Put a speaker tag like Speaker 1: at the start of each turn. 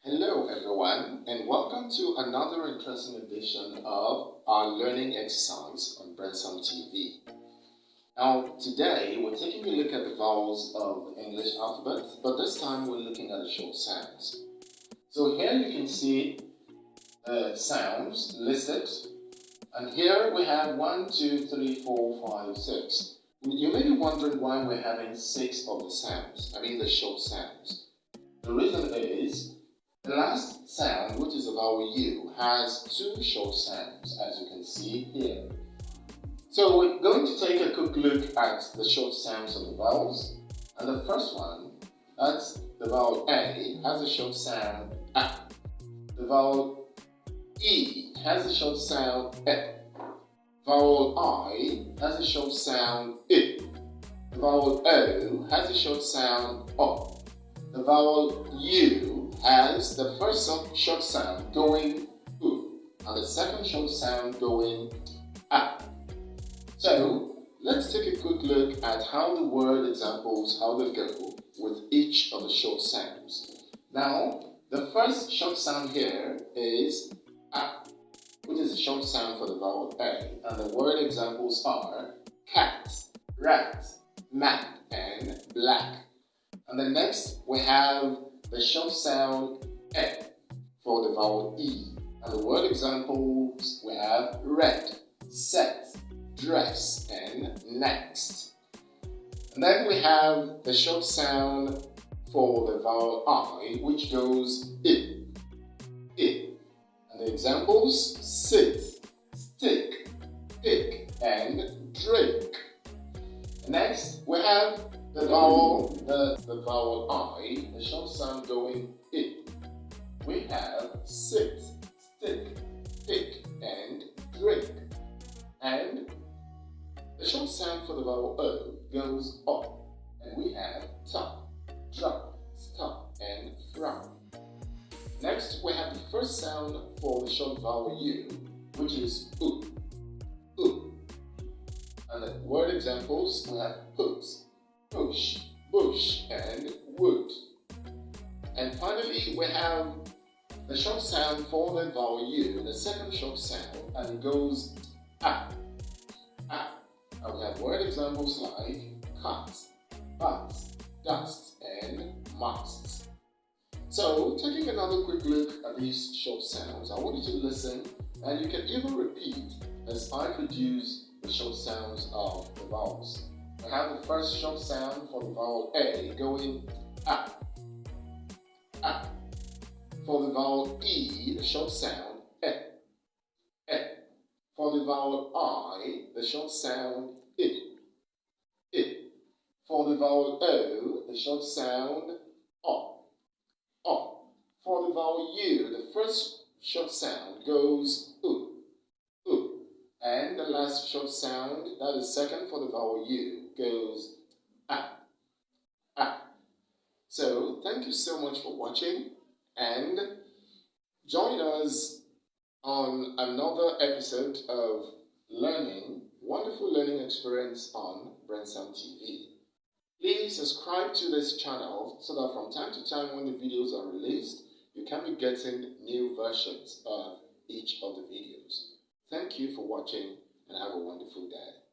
Speaker 1: Hello everyone, and welcome to another interesting edition of our learning exercise on Branson TV. Now today we're taking a look at the vowels of the English alphabet, but this time we're looking at the short sounds. So here you can see the sounds listed, and here we have 1, 2, 3, 4, 5, 6. You may be wondering why we're having 6 of the sounds, the short sounds. The reason is the last sound, which is the vowel U, has 2 short sounds, as you can see here. So we're going to take a quick look at the short sounds of the vowels. And the first one, that's the vowel A, has a short sound A. The vowel E has a short sound E. Vowel I has a short sound I. The vowel O has a short sound O. The vowel U has the first short sound going U and the second short sound going A. So let's take a quick look at how the word examples, how they go with each of the short sounds. Now, the first short sound here is A, which is a short sound for the vowel A, and the word examples are cat, rat, map, and black. And then next we have the short sound E for the vowel E. And the word examples we have red, set, dress, and next. And then we have the short sound for the vowel I, which goes I, I. And the examples sit, stick, pick, and drink. Next we have the vowel I, the short sound going I. We have sit, stick, pick, and drink. And the short sound for the vowel O goes O. And we have top, drop, stop, and frown. Next, we have the first sound for the short vowel U, which is U, U. And the word examples, we have put, push, bush, and wood. And finally, we have the short sound for the vowel U, the second short sound, and it goes A, A. And we have word examples like cut, but, dust, and must. So, taking another quick look at these short sounds, I want you to listen, and you can even repeat as I produce the short sounds of the vowels. We have the first short sound for the vowel A going A, A. For the vowel E, the short sound E, E. For the vowel I, the short sound I, I. For the vowel O, the short sound O, O. For the vowel U, the first short sound goes U, U. And the last short sound, that is second for the vowel U, goes A, A. So, thank you so much for watching, and join us on another episode of wonderful learning experience on Branson TV. Please subscribe to this channel so that from time to time when the videos are released, you can be getting new versions of each of the videos. Thank you for watching and have a wonderful day.